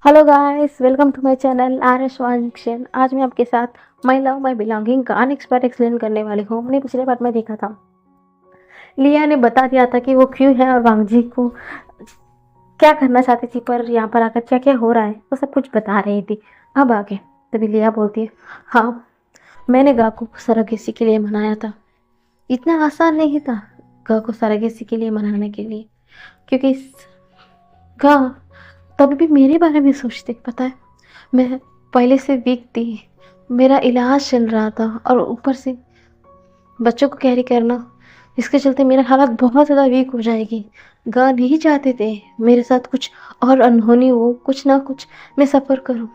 Hello guys, welcome to my channel R S वांगशन। आज मैं आपके साथ माई लव माई बिलोंगिंग का अनएक्सपेक्ट एक्सप्लेन करने वाली हूँ। हमने पिछले पार्ट में देखा था, लिया ने बता दिया था कि वो क्यों है और वांगजी को क्या करना चाहती थी, पर यहाँ पर आकर क्या क्या हो रहा है वो सब कुछ बता रही थी। अब आगे तभी लिया बोलती है, हाँ मैंने गा को सरगेसी के लिए मनाया था। इतना आसान नहीं था गा को सरगेसी के लिए मनाने के लिए, क्योंकि गा तभी भी मेरे बारे में सोचते। पता है, मैं पहले से वीक थी, मेरा इलाज चल रहा था और ऊपर से बच्चों को कैरी करना, इसके चलते मेरा हालत बहुत ज़्यादा वीक हो जाएगी। गा नहीं चाहते थे मेरे साथ कुछ और अनहोनी हो, कुछ ना कुछ मैं सफ़र करूं।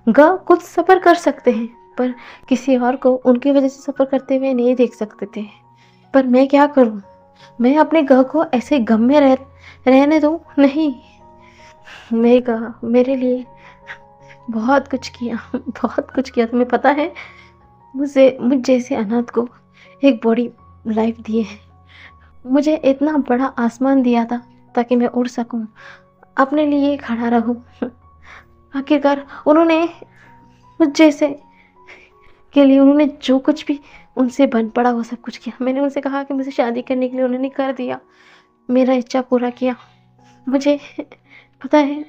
गा कुछ सफ़र कर सकते हैं, पर किसी और को उनकी वजह से सफ़र करते हुए नहीं देख सकते थे। पर मैं क्या करूं, मैं अपने गा को ऐसे गम में रहने दूं? नहीं, मैं गा मेरे लिए बहुत कुछ किया, बहुत कुछ किया। तुम्हें पता है, मुझ जैसे अनाथ को एक बड़ी लाइफ दी है। मुझे इतना बड़ा आसमान दिया था ताकि मैं उड़ सकूं, अपने लिए खड़ा रहूं। आखिरकार उन्होंने मुझ जैसे के लिए उन्होंने जो कुछ भी उनसे बन पड़ा वो सब कुछ किया। मैंने उनसे कहा कि मुझे शादी करने के लिए, उन्होंने कर दिया, मेरा इच्छा पूरा किया। मुझे पता है,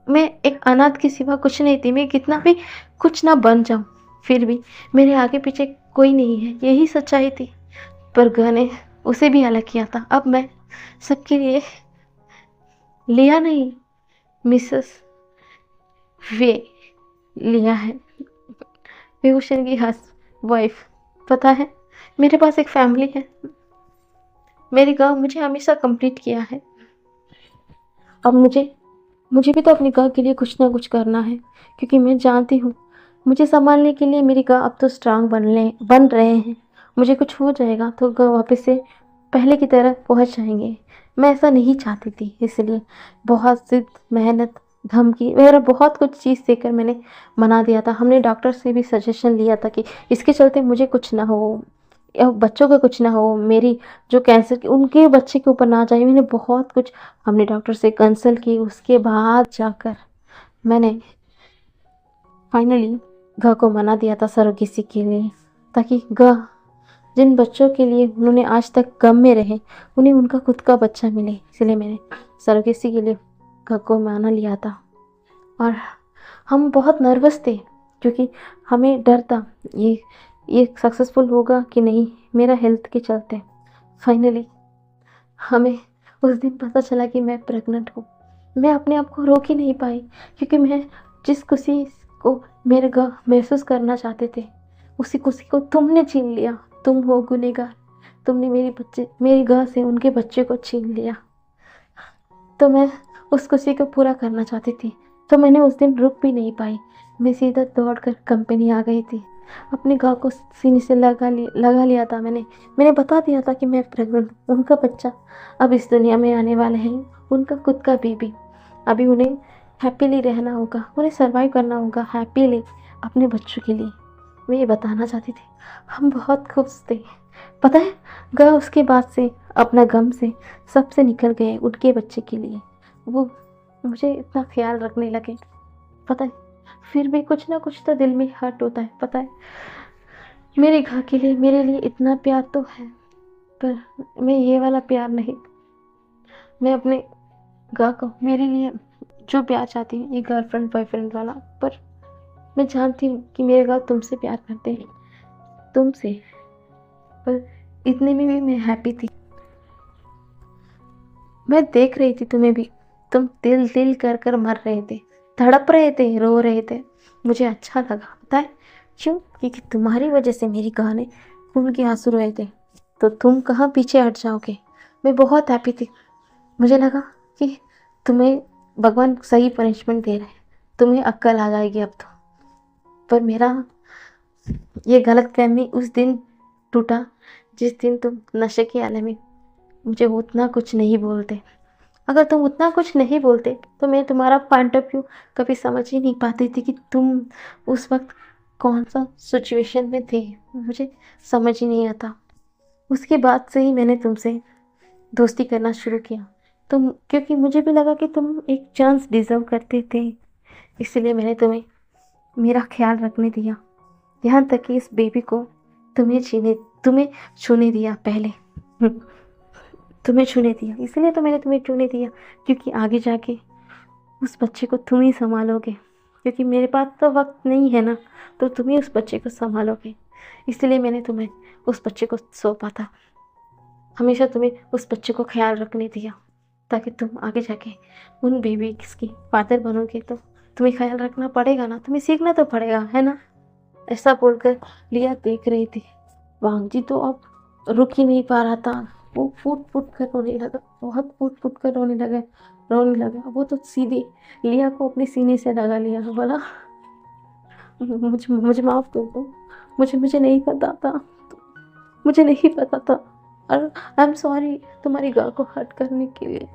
मैं एक अनाथ के सिवा कुछ नहीं थी। मैं कितना भी कुछ ना बन जाऊं, फिर भी मेरे आगे पीछे कोई नहीं है, यही सच्चाई थी। पर गा ने उसे भी अलग किया था। अब मैं सबके लिए लिया नहीं, मिसेस वे लिया है, विभूषण की हस वाइफ। पता है, मेरे पास एक फैमिली है। मेरी गा मुझे हमेशा कंप्लीट किया है। अब मुझे मुझे भी तो अपनी गा के लिए कुछ ना कुछ करना है, क्योंकि मैं जानती हूँ मुझे संभालने के लिए मेरी गा अब तो स्ट्रांग बन रहे हैं। मुझे कुछ हो जाएगा तो गा वापस से पहले की तरह पहुँच जाएंगे। मैं ऐसा नहीं चाहती थी, इसलिए बहुत जिद, मेहनत, धमकी वगैरह बहुत कुछ चीज़ देकर मैंने मना दिया था। हमने डॉक्टर से भी सजेशन लिया था कि इसके चलते मुझे कुछ ना हो या बच्चों का कुछ ना हो, मेरी जो कैंसर की उनके बच्चे के ऊपर ना जाए। मैंने बहुत कुछ हमने डॉक्टर से कंसल्ट की, उसके बाद जाकर मैंने फाइनली गा को मना दिया था सरोगेसी के लिए, ताकि गा जिन बच्चों के लिए उन्होंने आज तक गम में रहे, उन्हें उनका खुद का बच्चा मिले। इसलिए मैंने सरोगेसी के लिए गा को माना लिया था। और हम बहुत नर्वस थे, क्योंकि हमें डर था ये सक्सेसफुल होगा कि नहीं, मेरा हेल्थ के चलते। फाइनली हमें उस दिन पता चला कि मैं प्रेग्नेंट हूँ। मैं अपने आप को रोक ही नहीं पाई, क्योंकि मैं जिस खुशी को मेरे गा महसूस करना चाहते थे, उसी खुशी को तुमने छीन लिया। तुम हो गुनहगार, तुमने मेरी गा से उनके बच्चे को छीन लिया। तो मैं उस खुशी को पूरा करना चाहती थी, तो मैंने उस दिन रुक भी नहीं पाई। मैं सीधा दौड़कर कंपनी आ गई थी। अपने गाँव को सीने से लगा लिया था मैंने। मैंने बता दिया था कि मैं प्रेग्नेंट हूँ। उनका बच्चा अब इस दुनिया में आने वाला है, उनका खुद का बेबी। अभी उन्हें हैप्पीली रहना होगा, उन्हें सर्वाइव करना होगा हैप्पीली अपने बच्चों के लिए। मैं ये बताना चाहती थी। हम बहुत खुश थे। पता है, गा उसके बाद से अपना गम से सबसे निकल गए उनके बच्चे के लिए। वो मुझे इतना ख्याल रखने लगे। पता है, फिर भी कुछ ना कुछ तो दिल में हर्ट होता है। पता है, मेरे गा के लिए मेरे लिए इतना प्यार तो है, पर मैं ये वाला प्यार नहीं। मैं अपने गा को मेरे लिए जो प्यार चाहती हूँ, ये गर्लफ्रेंड बॉयफ्रेंड वाला। पर मैं जानती हूँ कि मेरे गा तुमसे प्यार करते हैं, तुमसे। पर इतने में भी मैं हैप्पी थी। मैं देख रही थी तुम्हें भी, तुम दिल दिल कर कर मर रहे थे, तड़प रहे थे, रो रहे थे। मुझे अच्छा लगा। पता है क्यों? क्योंकि तुम्हारी वजह से मेरी गाने खून के आंसू रोए थे, तो तुम कहाँ पीछे हट जाओगे। मैं बहुत हैप्पी थी। मुझे लगा कि तुम्हें भगवान सही पनिशमेंट दे रहे हैं, तुम्हें अक्ल आ जाएगी अब तो। पर मेरा ये गलतफहमी उस दिन टूटा जिस दिन तुम नशे के आलम में मुझे उतना कुछ नहीं बोलते। अगर तुम उतना कुछ नहीं बोलते तो मैं तुम्हारा पॉइंट ऑफ व्यू कभी समझ ही नहीं पाती थी कि तुम उस वक्त कौन सा सिचुएशन में थे। मुझे समझ ही नहीं आता। उसके बाद से ही मैंने तुमसे दोस्ती करना शुरू किया, क्योंकि मुझे भी लगा कि तुम एक चांस डिज़र्व करते थे। इसलिए मैंने तुम्हें मेरा ख्याल रखने दिया, यहाँ तक कि इस बेबी को तुम्हें छूने दिया पहले। तुम्हें छूने दिया, इसलिए तो मैंने तुम्हें छूने दिया, क्योंकि आगे जाके उस बच्चे को तुम ही संभालोगे, क्योंकि मेरे पास तो वक्त नहीं है ना, तो तुम ही उस बच्चे को संभालोगे। इसलिए मैंने तुम्हें उस बच्चे को सौंपा था, हमेशा तुम्हें उस बच्चे को ख्याल रखने दिया, ताकि तुम आगे जाके उन बेबी की फादर बनोगे तो तुम्हें ख्याल रखना पड़ेगा ना, तुम्हें सीखना तो पड़ेगा, है ना। ऐसा बोलकर लिया देख रही थी। वांगजी तो अब रुक ही नहीं पा रहा था, वो फूट फूट कर रोने लगा, बहुत फूट फूट कर रोने लगा। वो तो सीधे लिया को अपने सीने से लगा लिया, बोला मुझे मुझे माफ़ कर दो, मुझे नहीं पता था, मुझे नहीं पता था, और आई एम सॉरी तुम्हारी गाँ को हर्ट करने के लिए,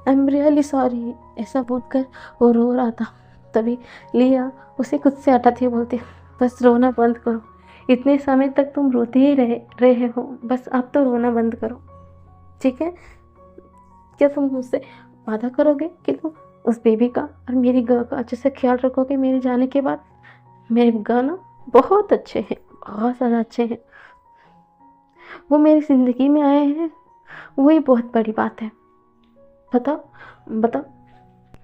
आई एम रियली सॉरी। ऐसा बोलकर वो रो रहा था। तभी लिया उसे खुद से हटाती हुई बोलती, बस रोना बंद करो, इतने समय तक तुम रोते ही रहे हो, बस अब तो रोना बंद करो, ठीक है। क्या तुम मुझसे वादा करोगे कि तुम उस बेबी का और मेरी गाँ का अच्छे से ख्याल रखोगे मेरे जाने के बाद? मेरे गाँ ना बहुत अच्छे हैं, बहुत ज़्यादा अच्छे हैं, वो मेरी ज़िंदगी में आए हैं, वही बहुत बड़ी बात है। बताओ,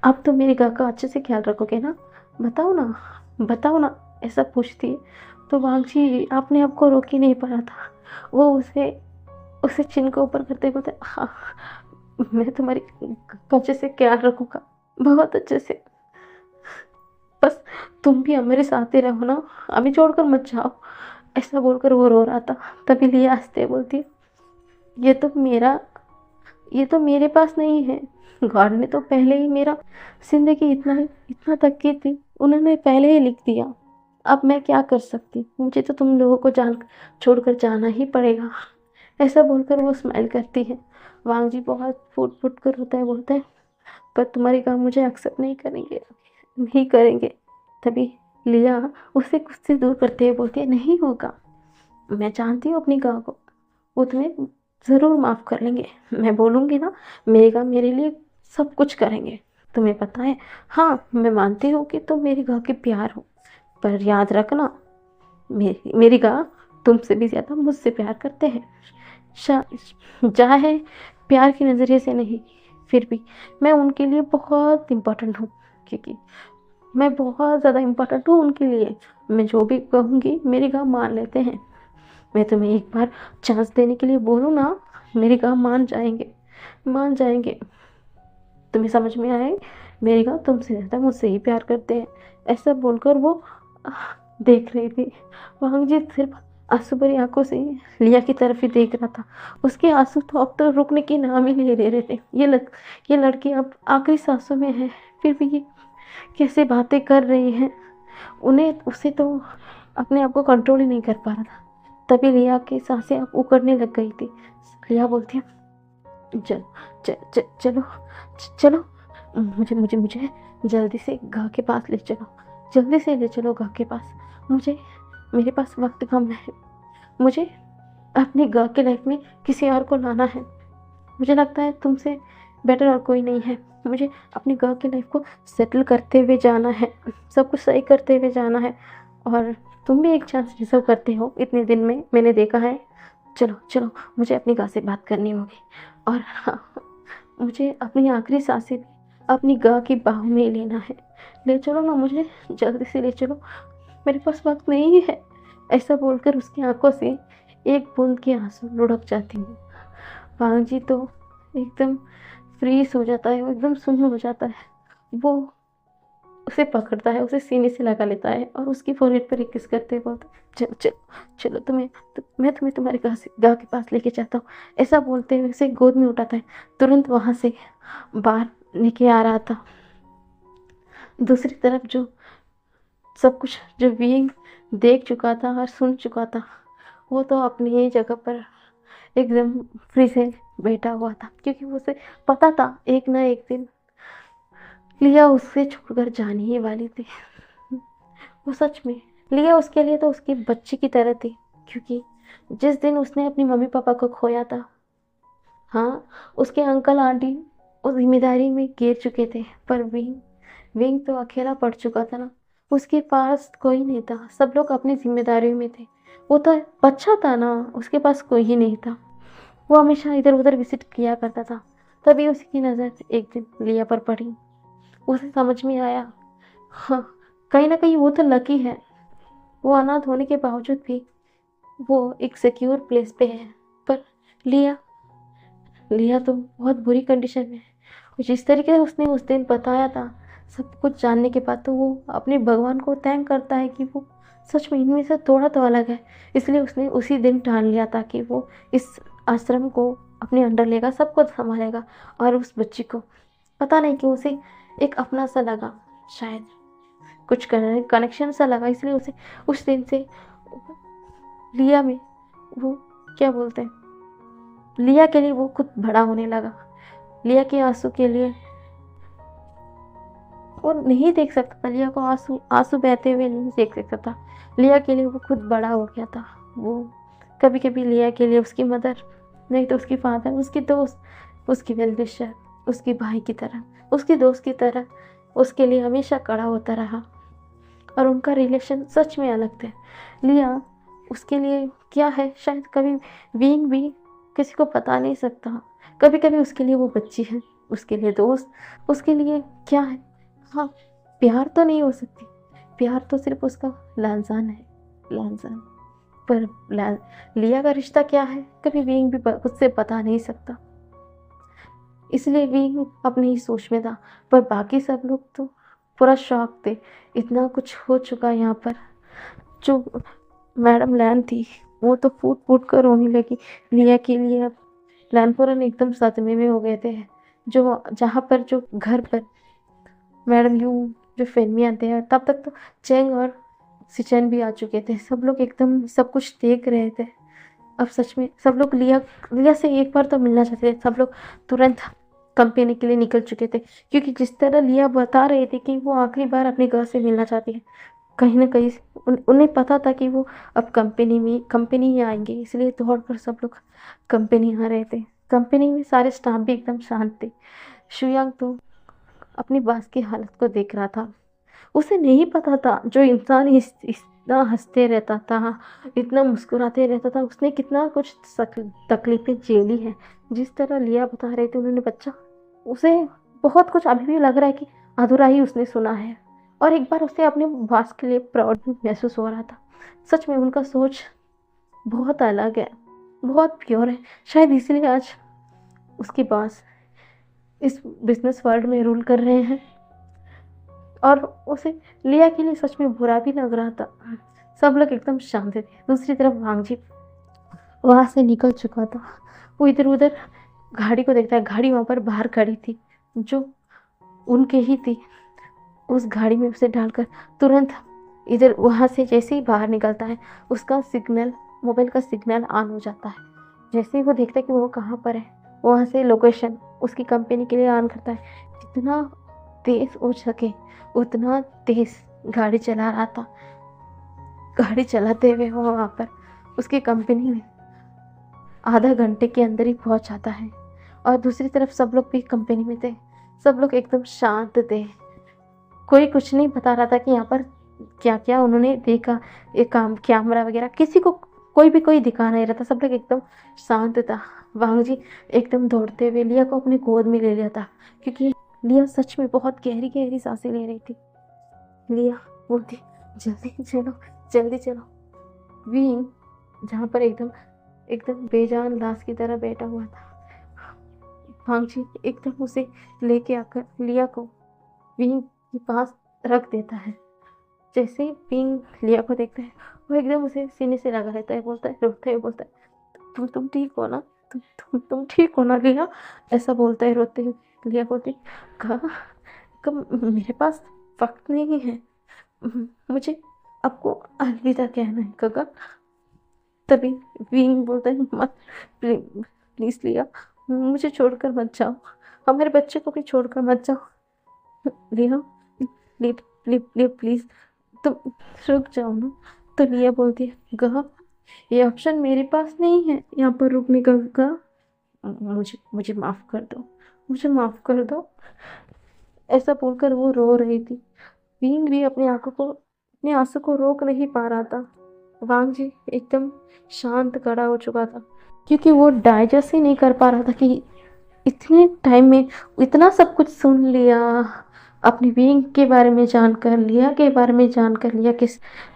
अब तो मेरी गाँ का अच्छे से ख्याल रखोगे ना? बताओ ना, ऐसा पूछती है तो वांगजी अपने आप को रोक ही नहीं पा रहा था। वो उसे चिन को ऊपर करते बोलते, हाँ मैं तुम्हारी अच्छे से ख्याल रखूँगा, बहुत अच्छे से, बस तुम भी मेरे साथ ही रहो ना, अभी छोड़कर मत जाओ। ऐसा बोलकर वो रो रहा था। तभी लिया हंसते बोलती, ये तो मेरे पास नहीं है, गॉड ने तो पहले ही मेरा जिंदगी इतना तक की थी, उन्होंने पहले ही लिख दिया, अब मैं क्या कर सकती, मुझे तो तुम लोगों को छोड़कर जाना ही पड़ेगा। ऐसा बोलकर वो स्माइल करती है। वांगजी बहुत फूट फूट कर रोता है, बोलता है पर तुम्हारी काम मुझे एक्सेप्ट नहीं करेंगे। तभी लिया उसे खुद से दूर करते हुए बोलती है, नहीं होगा, मैं जानती हूँ अपनी गाँव को, वो तुम्हें ज़रूर माफ़ कर लेंगे, मैं बोलूँगी ना, मेरी गाँव मेरे लिए सब कुछ करेंगे, तुम्हें पता है। हाँ मैं मानती हूँ कि तुम मेरी गाँव के प्यार हो, पर याद रखना मेरी गाँव तुमसे भी ज़्यादा मुझसे प्यार करते हैं, चाहे प्यार के नज़रिए से नहीं, फिर भी मैं उनके लिए बहुत इम्पोर्टेंट हूँ, क्योंकि मैं बहुत ज़्यादा इम्पोर्टेंट हूँ उनके लिए। मैं जो भी कहूँगी मेरी गाँव मान लेते हैं, मैं तुम्हें एक बार चांस देने के लिए बोलूँ ना, मेरी गाँव मान जाएंगे। तुम्हें समझ में आए, मेरी गाँव तुमसे ज़्यादा मुझसे ही प्यार करते हैं। ऐसा बोलकर वो देख रही थी। वांगजी सिर्फ आंसू भरी आंखों से लिया की तरफ ही देख रहा था। उसके आंसू तो अब तो रुकने की नाम ही नहीं ले रहे थे। ये लड़की अब आखिरी सांसों में है, फिर भी ये कैसे बातें कर रही है, उसे तो अपने आप को कंट्रोल ही नहीं कर पा रहा था। तभी लिया की सांसें अब उकड़ने लग गई थी। लिया बोलती है, चलो, मुझे जल्दी से गाँ के पास ले चलो, जल्दी से ले चलो गाँ के पास, मेरे पास वक्त कम है, मुझे अपनी गाँ के लाइफ में किसी और को लाना है। मुझे लगता है तुमसे बेटर और कोई नहीं है। मुझे अपनी गाँव की लाइफ को सेटल करते हुए जाना है, सब कुछ सही करते हुए जाना है, और तुम भी एक चांस डिजर्व करते हो, इतने दिन में मैंने देखा है। चलो मुझे अपनी गाँव से बात करनी होगी, और हाँ, मुझे अपनी आखिरी सांसें भी अपनी गाँव की बाहों में लेना है। ले चलो ना मुझे, जल्दी से ले चलो, मेरे पास वक्त नहीं है। ऐसा बोलकर उसकी आंखों से एक बूंद के आंसू लुढ़क जाती हैं। वांगजी तो एकदम फ्रीज हो जाता है, वो एकदम सुन्न हो जाता है। वो उसे पकड़ता है, उसे सीने से लगा लेता है और उसकी फोrehead पर एक किस करते हुए बोलता है, चलो मैं तुम्हें तुम्हारे गाँव के पास लेके जाता हूँ। ऐसा बोलते हुए उसे गोद में उठाता है। तुरंत वहाँ से बाहर लेके आ रहा था। दूसरी तरफ जो सब कुछ जो बीइंग देख चुका था और सुन चुका था, वो तो अपनी ही जगह पर एकदम फ्री से बैठा हुआ था, क्योंकि उसे पता था एक ना एक दिन लिया उससे छोड़कर जाने ही वाली थी। वो सच में लिया उसके लिए तो उसकी बच्ची की तरह थी, क्योंकि जिस दिन उसने अपनी मम्मी पापा को खोया था, हाँ, उसके अंकल आंटी उस जिम्मेदारी में गिर चुके थे, पर भी विंग तो अकेला पड़ चुका था ना, उसके पास कोई नहीं था, सब लोग अपनी जिम्मेदारियों में थे। वो तो बच्चा था ना, उसके पास कोई ही नहीं था। वो हमेशा इधर उधर विजिट किया करता था। तभी उसकी नज़र एक दिन लिया पर पड़ी। उसे समझ में आया, हाँ, कहीं ना कहीं वो तो लकी है। वो अनाथ होने के बावजूद भी वो एक सिक्योर प्लेस पे है। पर लिया लिया तो बहुत बुरी कंडीशन में है। जिस तरीके से उसने उस दिन बताया था, सब कुछ जानने के बाद तो वो अपने भगवान को थैंक करता है कि वो सच में इनमें से थोड़ा तो अलग है। इसलिए उसने उसी दिन ठान लिया था कि वो इस आश्रम को अपने अंडर लेगा, सबको संभालेगा। और उस बच्ची को पता नहीं कि उसे एक अपना सा लगा, शायद कुछ कनेक्शन सा लगा, इसलिए उसे उस दिन से लिया में वो क्या बोलते हैं, लिया के लिए वो खुद बड़ा होने लगा। लिया के आंसू के लिए वो नहीं देख सकता था, लिया को आंसू आंसू बहते हुए नहीं देख सकता था। लिया के लिए वो खुद बड़ा हो गया था। वो कभी कभी लिया के लिए उसकी मदर, नहीं तो उसकी फादर, उसकी दोस्त, उसकी वेल विशर, उसकी भाई की तरह, उसकी दोस्त की तरह उसके लिए हमेशा खड़ा होता रहा। और उनका रिलेशन सच में अलग थे। लिया उसके लिए क्या है, शायद कभी बीइंग भी किसी को बता नहीं सकता। कभी कभी उसके लिए वो बच्ची है, उसके लिए दोस्त, उसके लिए क्या है। हाँ, प्यार तो नहीं हो सकती, प्यार तो सिर्फ उसका लालजान है, लालजान। पर लिया का रिश्ता क्या है, कभी बीइंग भी उससे बता नहीं सकता। इसलिए बीइंग अपनी ही सोच में था। पर बाकी सब लोग तो पूरा शॉक थे, इतना कुछ हो चुका यहाँ पर। जो मैडम लैन थी, वो तो फूट फूट कर रोने लगी लिया के लिए। लैनपुरन एकदम सदमे में हो गए थे। जो जहाँ पर जो घर पर मैडम यू जो फिल्म में आते हैं, तब तक तो चेंग और सिचन भी आ चुके थे। सब लोग एकदम सब कुछ देख रहे थे। अब सच में सब लोग लिया लिया से एक बार तो मिलना चाहते थे। सब लोग तुरंत कंपनी के लिए निकल चुके थे, क्योंकि जिस तरह लिया बता रही थी कि वो आखिरी बार अपनी गर्ल से मिलना चाहती है, कहीं ना कहीं उन्हें पता था कि वो अब कंपनी ही आएंगे। इसलिए दौड़कर सब लोग कंपनी आ रहे थे। कंपनी में सारे स्टाफ भी एकदम शांत थे। शुयांग तो अपनी बॉस की हालत को देख रहा था। उसे नहीं पता था जो इंसान इतना हंसते रहता था, इतना मुस्कुराते रहता था, उसने कितना कुछ तकलीफें झेली है। जिस तरह लिया बता रहे थे उन्होंने बच्चा, उसे बहुत कुछ अभी भी लग रहा है कि अधूरा ही उसने सुना है। और एक बार उसे अपने बॉस के लिए प्राउड भी महसूस हो रहा था। सच में उनका सोच बहुत अलग है, बहुत प्योर है। शायद इसलिए आज उसके बॉस इस बिजनेस वर्ल्ड में रूल कर रहे हैं। और उसे लिया के लिए सच में बुरा भी लग रहा था। सब लोग एकदम शांत थे। दूसरी तरफ वांगजी वहां से निकल चुका था। वो इधर उधर गाड़ी को देखता है। गाड़ी वहां पर बाहर खड़ी थी, जो उनके ही थी। उस गाड़ी में उसे डालकर तुरंत इधर वहां से जैसे ही बाहर निकलता है, उसका सिग्नल, मोबाइल का सिग्नल ऑन हो जाता है। जैसे ही वो देखता है कि वो कहाँ पर है, वहां से लोकेशन उसकी कंपनी के लिए ऑन करता है। जितना तेज हो सके उतना तेज गाड़ी चला रहा था। गाड़ी चलाते हुए वो वहाँ पर उसकी कंपनी में आधा घंटे के अंदर ही पहुँच जाता है। और दूसरी तरफ सब लोग भी कंपनी में थे। सब लोग एकदम शांत थे। कोई कुछ नहीं बता रहा था कि यहाँ पर क्या क्या उन्होंने देखा, ये काम कैमरा वगैरह किसी को कोई दिखा नहीं रहा था। सब लोग एकदम शांत था। वांग जी एकदम दौड़ते हुए लिया को अपने गोद में ले लिया था, क्योंकि लिया सच में बहुत गहरी गहरी सांसें ले रही थी। लिया बोलती, जल्दी चलो जल्दी चलो। विंग जहाँ पर एकदम एकदम बेजान लाश की तरह बैठा हुआ था, वांग जी एकदम उसे लेके आकर लिया को विंग के पास रख देता है। जैसे ही विंग लिया को देखता है, वो एकदम उसे सीने से लगा रहता है, बोलता है, रोते हुए बोलता है, तुम ठीक हो ना, तुम ठीक हो ना लिया, ऐसा बोलता है रोते हुए। लिया बोलती, कहा मेरे पास वक्त नहीं है, मुझे आपको अलविदा कहना है काका। तभी विंग बोलता है, मत, प्लीज लिया, मुझे छोड़कर मत जाओ, हमारे बच्चे को भी छोड़कर मत जाओ। लिया प्लीज प्लीज प्लीज प्लीज तुम रुक जाओ ना। तो लिया बोलती है, गहा ये ऑप्शन मेरे पास नहीं है यहाँ पर रुकने का। मुझे मुझे माफ़ कर दो, मुझे माफ़ कर दो। ऐसा बोलकर वो रो रही थी। विंग भी अपने आंसू को रोक नहीं पा रहा था। वांग जी एकदम शांत खड़ा हो चुका था, क्योंकि वो डाइजेस्ट ही नहीं कर पा रहा था कि इतने टाइम में इतना सब कुछ सुन लिया, अपनी बीइंग के बारे में जानकर, लिया के बारे में जानकर,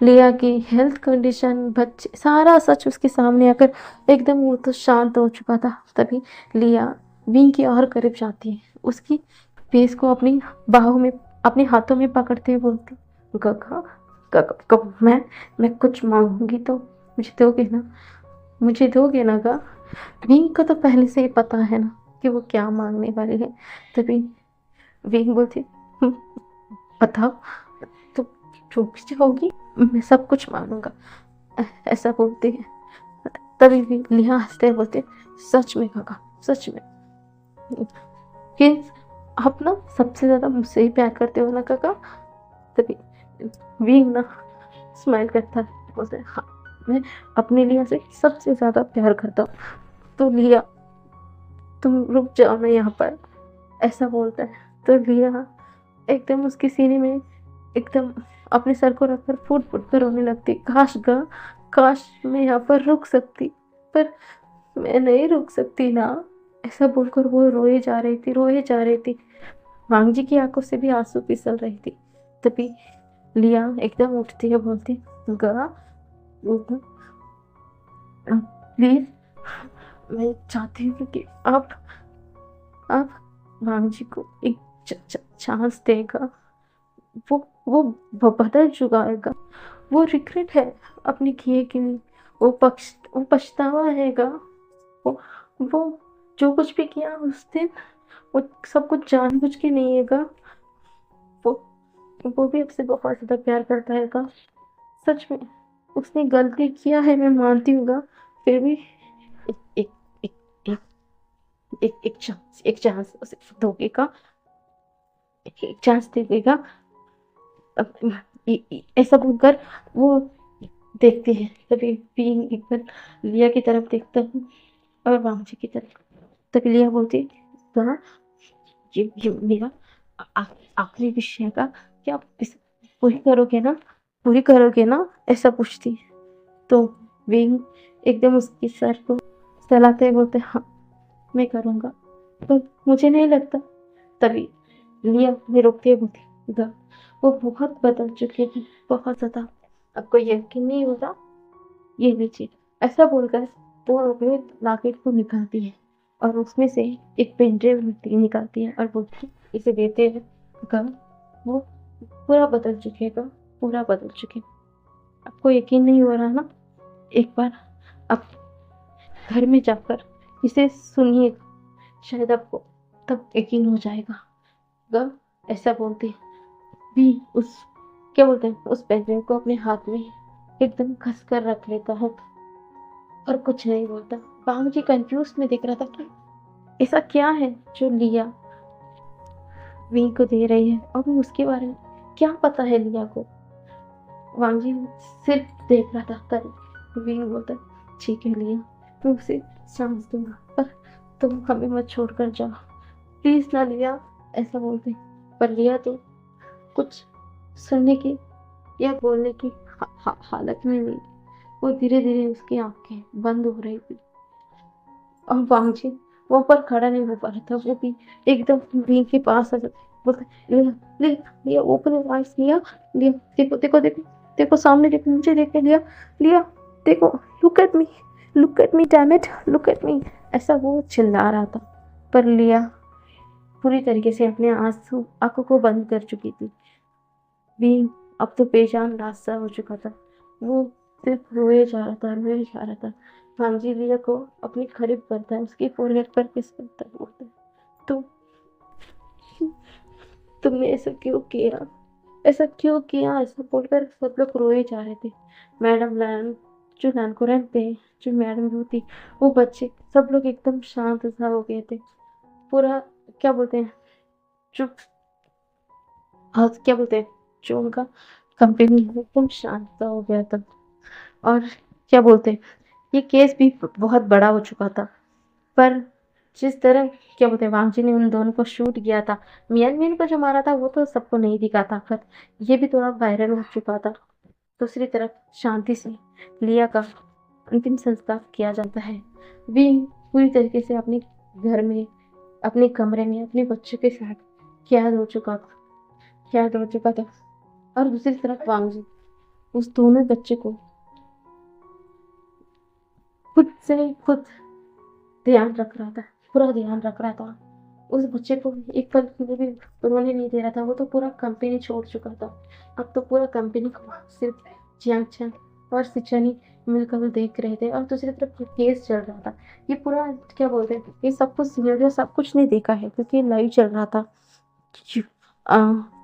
लिया की हेल्थ कंडीशन, बच्चे, सारा सच उसके सामने आकर एकदम वो तो शांत हो चुका था। तभी लिया विंग की और करीब जाती है, उसकी फेस को अपनी बाहों में, अपने हाथों में पकड़ते हुए बोलती, गगा गगा, मैं कुछ मांगूंगी तो मुझे दोगे ना, मुझे दोगे ना गा। विंग को तो पहले से ही पता है ना कि वो क्या मांगने वाली है। तभी विंग बोलती, "हम्म, बताओ, तो जो भी चाहोगी मैं सब कुछ मानूंगा", ऐसा बोलती है। तभी भी लिया हंसते बोलते, सच में काका, सच में कि आप ना सबसे ज्यादा मुझसे ही प्यार करते हो ना काका। तभी विंग ना स्माइल करता है, बोलते हाँ, मैं अपने लिया से सबसे ज्यादा प्यार करता हूँ। तो लिया तुम रुक जाओ ना यहाँ पर, ऐसा बोलता है। तो लिया एकदम उसके सीने में एकदम अपने सर को रखकर फूट फूट कर रोने लगती। काश मैं यहाँ पर रुक सकती, पर मैं नहीं रुक सकती ना, ऐसा बोलकर वो रोए जा रही थी। वांग जी की आंखों से भी आंसू फिसल रही थी। तभी लिया एकदम उठती है, बोलती, गा प्लीज, मैं चाहती हूँ कि आप वांग जी को एक चांस देगा। वो बदल चुका है, वो रिग्रेट है अपने किए के लिए, वो पछतावा हैगा। वो वो जो कुछ भी किया उस दिन, वो सब कुछ जानबूझ के नहीं हैगा। वो वो भी आपसे बहुत ज्यादा प्यार करता हैगा। सच में उसने गलती किया है, मैं मानती हूँ, फिर भी एक एक एक एक एक चांस उसे दोगे का, एक चांस दे देगा। ऐसा बोलकर वो देखती है। तभी बीइंग एक बार लिया की तरफ देखता हूँ और वामजी की तरफ। तभी लिया बोलती है, "हाँ, ये मेरा आखिरी विश है का, क्या आप इसे पूरी करोगे ना, पूरी करोगे ना?" ऐसा पूछती है। तो बीइंग एकदम उसके सर को सहलाते हुए बोलते, हाँ, मैं करूँगा, पर मुझे नहीं लगता। तभी लिया मैं रोकते हुए बोलती, वो बहुत बदल चुके हैं, बहुत ज्यादा, आपको यकीन नहीं होता, ये लीजिए। ऐसा बोलकर वो अपने लॉकेट को निकालती है और उसमें से एक पेन ड्राइव निकालती है और बोलती, इसे देते हैं गा, वो पूरा बदल चुकेगा, पूरा बदल चुके। आपको यकीन नहीं हो रहा ना, एक बार आप घर में जाकर इसे सुनिए, शायद आपको तब यकीन हो जाएगा गा। ऐसा बोलती भी उस, क्या बोलते हैं, उस पेन को अपने हाथ में एकदम कस कर रख लेता है और कुछ नहीं बोलता। बांग जी कंफ्यूज में देख रहा था कि ऐसा क्या है जो लिया विंग को दे रही है और उसके बारे में क्या पता है लिया को। वांग जी सिर्फ देख रहा था। तब विंग बोलता, ठीक है लिया, मैं उसे चांस दूंगा, पर तुम हमें मत छोड़कर जाओ, प्लीज ना लिया, ऐसा बोलते। पर लिया तो कुछ सुनने की या बोलने की हालत में नहीं। वो धीरे धीरे उसकी आंखें बंद हो रही थी और वांग जी वो पर खड़ा नहीं हो पा रहा था। वो भी एकदम विंग के पास आ जाता, बोलते, लिया लिया लिया, ओपन योर आईज, लिया लिया, देखो देखो देखो देखो, सामने देखो, मुझे देखे, लिया लिया देखो, look at me damn it, look at me, ऐसा वो चिल्ला रहा था। पर लिया पूरी तरीके से अपने आंखों को बंद कर चुकी थी। विंग अब तो बेजान रास्ता हो चुका था। वो सिर्फ रोए जा रहा था, रोए जा रहा था। भांजी लिया को अपने करीब करता है, उसकी फोरहेड पर किस करता है, बोलता है, तुम तुमने ऐसा क्यों किया, ऐसा क्यों किया, ऐसा बोलकर सब लोग रोए जा रहे थे। मैडम लैन, जो लैन को रहते हैं, जो मैडम भी थी, वो बच्चे, सब लोग एकदम शांत सा हो गए थे। पूरा, क्या बोलते हैं, चुप, हाँ, क्या बोलते हैं, जो उनका कंपनी एकदम शांत सा हो गया था। और क्या बोलते हैं, ये केस भी बहुत बड़ा हो चुका था। पर जिस तरह क्या बोलते हैं वांग जी ने उन दोनों को शूट किया था, मियान मियान को जो मारा था वो तो सबको नहीं दिखा था, पर ये भी थोड़ा वायरल हो चुका था। दूसरी तरफ शांति से लिया का अंतिम संस्कार किया जाता है। विंग पूरी तरीके से अपने घर में, अपने कमरे में अपने बच्चों के साथ कैद हो चुका था। और दूसरी तरफ वांग जी उस दोनों बच्चे को खुद से खुद ध्यान रख रहा था, पूरा ध्यान रख रहा था। उस बच्चे को एक पल के लिए भी उन्होंने नहीं दे रहा था। वो तो पूरा कंपनी छोड़ चुका था। अब तो पूरा कंपनी को सिर्फ जियांग चैन और सिचन ही मिलकर देख रहे थे। और दूसरी तरफ ये केस चल रहा था। ये पूरा क्या बोलते हैं, ये सब कुछ सिनेरियो सब कुछ नहीं देखा है क्योंकि लाइव चल रहा था। अ,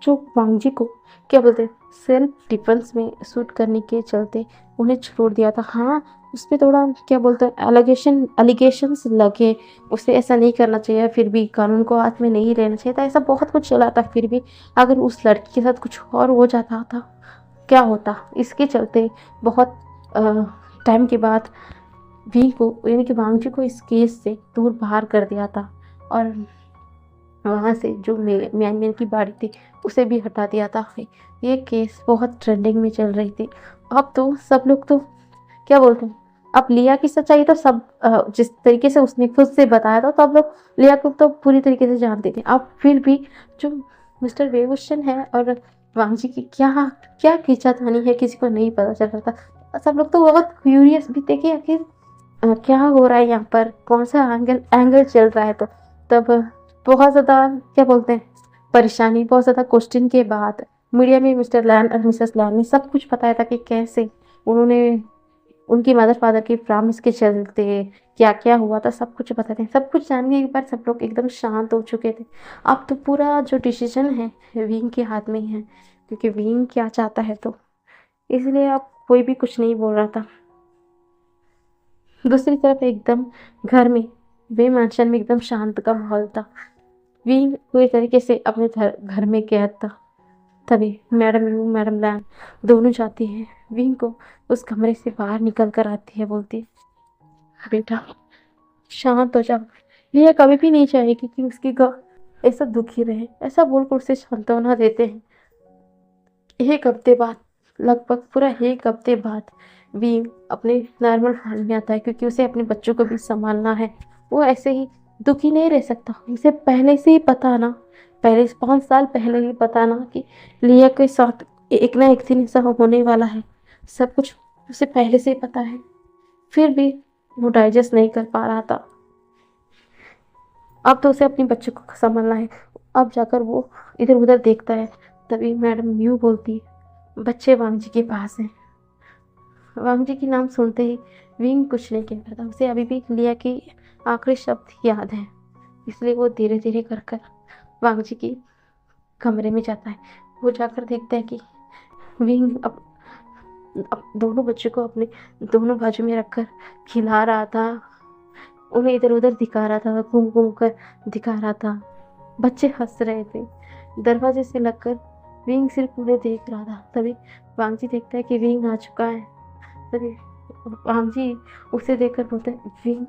जो वांग जी को क्या बोलते हैं सेल्फ डिफेंस में शूट करने के चलते उन्हें छोड़ दिया था। हाँ, उसपे थोड़ा क्या बोलते हैं एलिगेशंस लगे, उसे ऐसा नहीं करना चाहिए, फिर भी कानून को हाथ में नहीं लेना चाहिए था, ऐसा बहुत कुछ चला था। फिर भी अगर उस लड़की के साथ कुछ और हो जाता था क्या होता, इसके चलते बहुत टाइम के बाद वी को यानी कि वांग जी को इस केस से दूर बाहर कर दिया था। और वहाँ से जो म्यांमार की बाड़ी थी उसे भी हटा दिया था। ये केस बहुत ट्रेंडिंग में चल रही थी। अब तो सब लोग तो क्या बोलते हैं, अब लिया की सच्चाई तो सब जिस तरीके से उसने खुद से बताया था सब लोग लिया को तो पूरी तरीके से जानते थे। अब फिर भी जो मिस्टर वेवुशन है और वांग जी की क्या क्या खींचातानी है किसी को नहीं पता चल रहा था। सब लोग तो बहुत क्यूरियस भी थे कि आखिर क्या हो रहा है यहाँ पर, कौन सा एंगल चल रहा है। तो तब बहुत ज़्यादा क्या बोलते हैं परेशानी, बहुत ज़्यादा क्वेश्चन के बाद मीडिया में मिस्टर लैन और मिसेस लैन ने सब कुछ बताया था कि कैसे उन्होंने उनकी मदर फादर की प्रॉमिस के चलते क्या क्या हुआ था, सब कुछ बताते हैं। सब कुछ जानने के बाद सब लोग एकदम शांत हो चुके थे। अब तो पूरा जो डिसीजन है विंग के हाथ में ही है, क्योंकि विंग क्या चाहता है तो इसलिए अब कोई भी कुछ नहीं बोल रहा था। दूसरी तरफ एकदम घर में वे मैंशन में एकदम शांत का माहौल था। विंग पूरी तरीके से अपने घर में कैद था। तभी मैडम यू मैडम लैन दोनों जाती हैं, विंग को उस कमरे से बाहर निकल कर आती है, बोलती है बेटा शांत हो जाओ। लिया कभी भी नहीं चाहेगी कि उसकी ऐसा दुखी रहे, ऐसा बोलकर उसे सांत्वना देते हैं। एक हफ्ते बाद, लगभग पूरा एक हफ्ते बाद विंग अपने नॉर्मल फॉर्म में आता है, क्योंकि उसे अपने बच्चों को भी संभालना है। वो ऐसे ही दुखी नहीं रह सकता। उसे पहले से ही पता ना, पहले 5 साल पहले ही पता ना कि लिया के साथ एक ना एक दिन ऐसा होने वाला है। सब कुछ उसे पहले से ही पता है, फिर भी वो डाइजेस्ट नहीं कर पा रहा था। अब तो उसे अपने बच्चे को संभालना है। अब जाकर वो इधर उधर देखता है, तभी मैडम यू बोलती है बच्चे वांग जी के पास हैं। वांग जी की नाम सुनते ही विंग कुछ नहीं कह पाता। उसे अभी भी लिया की आखिरी शब्द याद है, इसलिए वो धीरे धीरे कर कर वांग जी की कमरे में जाता है। वो जाकर देखता है कि विंग अब दोनों बच्चों को अपने दोनों बाजू में रखकर खिला रहा था, उन्हें इधर उधर दिखा रहा था, घूम घूम कर दिखा रहा था। बच्चे हंस रहे थे। दरवाजे से लगकर विंग सिर्फ उन्हें देख रहा था। तभी वांग जी देखता है कि विंग आ चुका है। तभी वांग जी उसे देखकर बोलते हैं विंग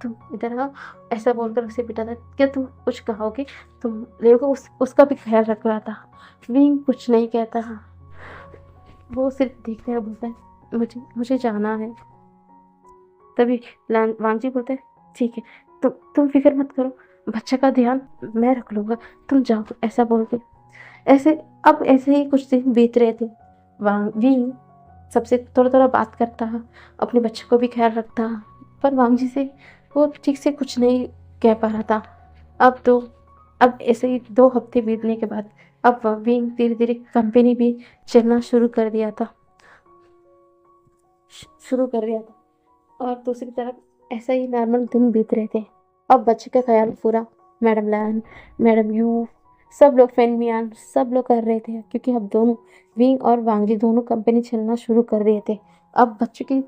तुम इधर आओ, ऐसा बोलकर उसे बिठाता। क्या तुम कुछ कहोगे? तुम लेव को उसका भी ख्याल रख रहा था। विंग कुछ नहीं कहता, वो सिर्फ देखते हैं, बोलता है मुझे जाना है। तभी वांग जी बोलते हैं ठीक है, तुम फिक्र मत करो, बच्चे का ध्यान मैं रख लूँगा, तुम जाओ, ऐसा बोल के ऐसे ही कुछ दिन बीत रहे थे। विंग सबसे थोड़ा थोड़ा बात करता, अपने बच्चे को भी ख्याल रखता, पर वांग जी से वो ठीक से कुछ नहीं कह पा रहा था। अब ऐसे ही 2 हफ्ते बीतने के बाद अब विंग धीरे धीरे कंपनी भी चलना शुरू कर दिया था। और दूसरी तरफ ऐसा ही नॉर्मल दिन बीत रहे थे। अब बच्चे का ख्याल पूरा मैडम लैन, मैडम यू, सब लोग फैनमियान सब लोग कर रहे थे, क्योंकि अब दोनों विंग और वांग जी दोनों कंपनी चलना शुरू कर दिए थे। अब बच्चों की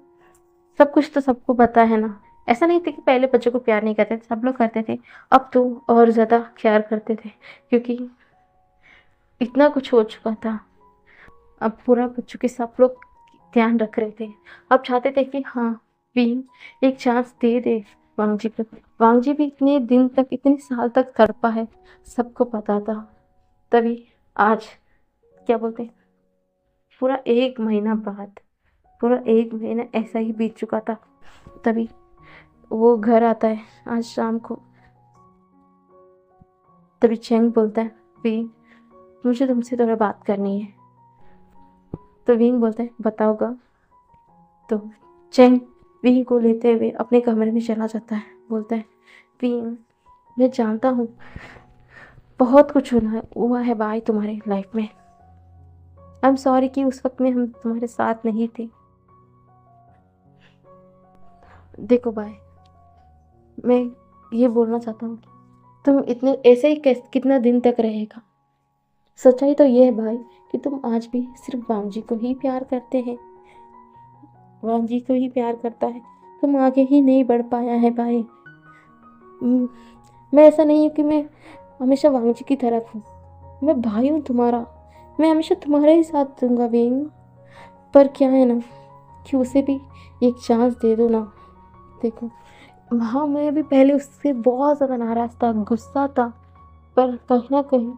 सब कुछ तो सबको पता है ना। ऐसा नहीं था कि पहले बच्चों को प्यार नहीं करते थे, सब लोग करते थे। अब तो और ज़्यादा प्यार करते थे, क्योंकि इतना कुछ हो चुका था। अब पूरा बच्चों के सब लोग ध्यान रख रहे थे। अब चाहते थे कि हाँ विंग एक चांस दे दे, वांगजी पे। वांगजी भी इतने दिन तक, इतने साल तक तड़पा है, सबको पता था। तभी आज क्या बोलते हैं, पूरा 1 महीना बाद, पूरा 1 महीना ऐसा ही बीत चुका था। तभी वो घर आता है आज शाम को। तभी चेंग बोलता है, विंग मुझे तुमसे थोड़ा बात करनी है। तो विंग बोलता है बताओगा। तो चेंग विंग को लेते हुए अपने कमरे में चला जाता है। बोलता है विंग मैं जानता हूँ बहुत कुछ हुआ है भाई तुम्हारे लाइफ में। आई एम सॉरी कि उस वक्त में हम तुम्हारे साथ नहीं थे। देखो भाई, मैं ये बोलना चाहता हूँ कि तुम इतने ऐसे ही कितना दिन तक रहेगा। सच्चाई तो ये है भाई कि तुम आज भी सिर्फ वांगजी को ही प्यार करते हैं। वांगजी को ही प्यार करता है, तुम आगे ही नहीं बढ़ पाया है भाई। मैं ऐसा नहीं हूँ कि मैं हमेशा वांगजी की तरफ हूँ। मैं भाई हूँ तुम्हारा, मैं हमेशा तुम्हारे ही साथ दूंगा विंग। पर क्या है ना कि उसे भी एक चांस दे दो ना। देखो हाँ, मैं भी पहले उससे बहुत ज़्यादा नाराज़ था, गुस्सा था, पर कहीं ना कहीं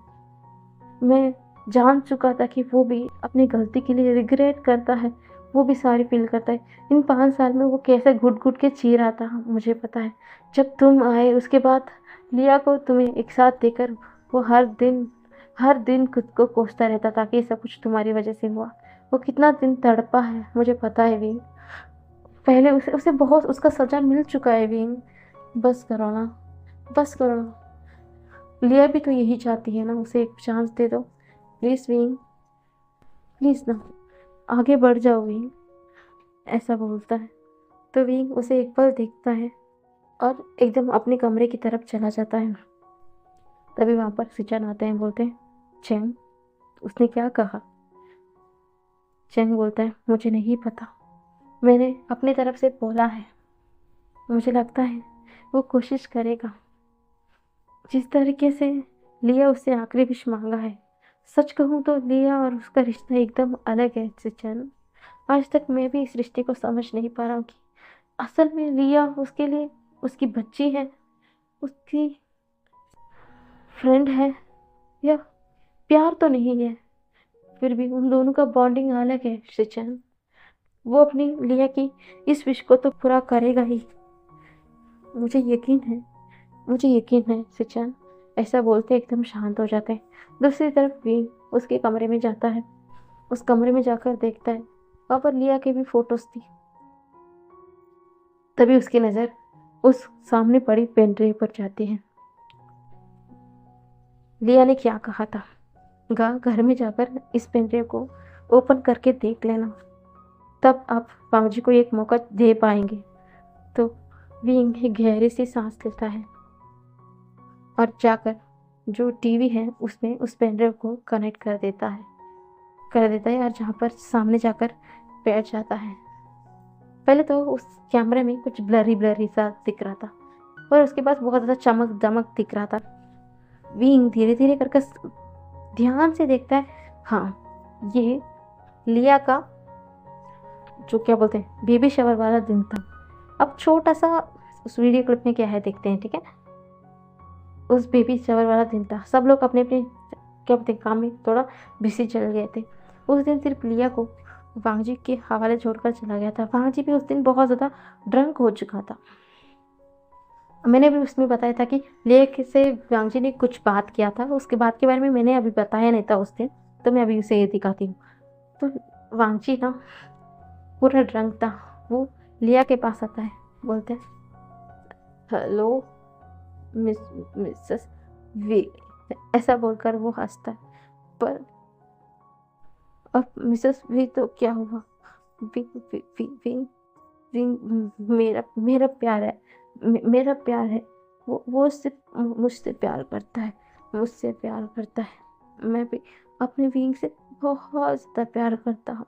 मैं जान चुका था कि वो भी अपनी गलती के लिए रिग्रेट करता है, वो भी सॉरी फील करता है। इन 5 साल में वो कैसे घुट घुट के जी रहा था मुझे पता है। जब तुम आए उसके बाद लिया को तुम्हें एक साथ देकर वो हर दिन खुद को कोसता रहता था कि ये सब कुछ तुम्हारी वजह से हुआ। वो कितना दिन तड़पा है मुझे पता है विंग। पहले उसे उसे बहुत उसका सजा मिल चुका है विंग। बस करो ना, बस करो ना। लिया भी तो यही चाहती है ना, उसे एक चांस दे दो प्लीज़ विंग, प्लीज़ ना, आगे बढ़ जाओ विंग। ऐसा बोलता है। तो विंग उसे एक पल देखता है और एकदम अपने कमरे की तरफ चला जाता है। तभी वहाँ पर सिचन आते हैं, बोलते हैं चेंग उसने क्या कहा। चेंग बोलता है मुझे नहीं पता, मैंने अपनी तरफ से बोला है, मुझे लगता है वो कोशिश करेगा। जिस तरीके से लिया उससे आखिरी विश मांगा है, सच कहूँ तो लिया और उसका रिश्ता एकदम अलग है सिचन। आज तक मैं भी इस रिश्ते को समझ नहीं पा रहा हूँ कि असल में लिया उसके लिए उसकी बच्ची है, उसकी फ्रेंड है, या प्यार तो नहीं है। फिर भी उन दोनों का बॉन्डिंग अलग है सिचन। वो अपनी लिया की इस विश को तो पूरा करेगा ही, मुझे यकीन है, मुझे यकीन है सिचन। ऐसा बोलते एकदम शांत हो जाते हैं। दूसरी तरफ भी उसके कमरे में जाता है। उस कमरे में जाकर देखता है वहाँ पर लिया की भी फोटोज थी। तभी उसकी नज़र उस सामने पड़ी पेन ड्राइव पर जाती है। लिया ने क्या कहा था, घर में जाकर इस पेन ड्राइव को ओपन करके देख लेना, तब आप वांगजी को एक मौका दे पाएंगे। तो विंग गहरी सी सांस लेता है और जाकर जो टीवी है उसमें उस पेन ड्राइव को कनेक्ट कर देता है और जहाँ पर सामने जाकर बैठ जाता है। पहले तो उस कैमरे में कुछ ब्लरी सा दिख रहा था, और उसके बाद बहुत ज़्यादा चमक दमक दिख रहा था। विंग धीरे धीरे करके ध्यान से देखता है, हाँ ये लिया का जो क्या बोलते हैं बेबी शावर वाला दिन था। अब छोटा सा उस वीडियो क्लिप में क्या है देखते हैं, ठीक है। उस बेबी शावर वाला दिन था, सब लोग अपने अपने क्या बोलते हैं काम में थोड़ा बिजी चल गए थे। उस दिन सिर्फ लिया को वांगजी के हवाले छोड़कर चला गया था। वांगजी भी उस दिन बहुत ज़्यादा ड्रंक हो चुका था। मैंने भी उसमें बताया था कि लिया से वांगजी ने कुछ बात किया था, उसके बात के बारे में मैंने अभी बताया नहीं था उस दिन, तो मैं अभी उसे ये दिखाती हूँ। तो वांगजी ना पूरा ड्रंक था। वो लिया के पास आता है, बोलते हैं हेलो मिसेस वी, ऐसा बोलकर वो हंसता है। पर अब मिसेस वी तो क्या हुआ, V V V V, V मेरा मेरा प्यार है, मेरा प्यार है। वो सिर्फ मुझसे प्यार करता है, मुझसे प्यार करता है। मैं भी अपने विंग से बहुत ज़्यादा प्यार करता हूँ,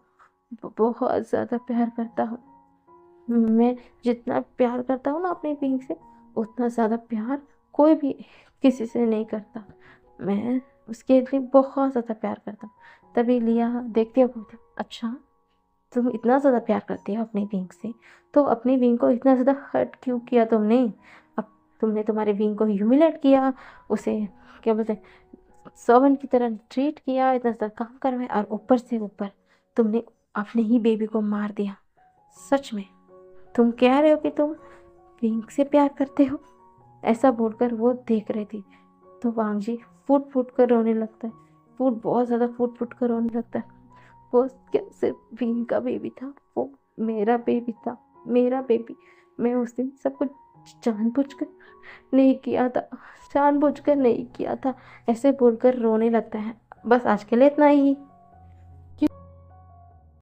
बहुत ज़्यादा प्यार करता हूँ। मैं जितना प्यार करता हूँ ना अपने विंग से, उतना ज़्यादा प्यार कोई भी किसी से नहीं करता। मैं उसके लिए बहुत ज़्यादा प्यार करता हूँ। तभी लिया देखते हो बोलते अच्छा तुम इतना ज़्यादा प्यार करते हो अपनी विंग से, तो अपनी विंग को इतना ज़्यादा हर्ट क्यों किया तुमने? अब तुमने तुम्हारे विंग को ह्यूमिलेट किया, उसे क्या बोलते हैं, सर्वेंट की तरह ट्रीट किया, इतना ज़्यादा काम करवाया, और ऊपर से ऊपर तुमने अपने ही बेबी को मार दिया। सच में तुम कह रहे हो कि तुम विंग से प्यार करते हो? ऐसा बोलकर वो देख रही थी, तो वांगजी फूट फूट कर रोने लगता है। बहुत ज़्यादा फूट फूट कर रोने लगता है। वो क्या सिर्फ विंग का बेबी था? वो मेरा बेबी था, मेरा बेबी। मैं उस दिन सब कुछ जानबूझकर नहीं किया था, जानबूझकर नहीं किया था, ऐसे बोलकर रोने लगता है। बस आज के लिए इतना ही।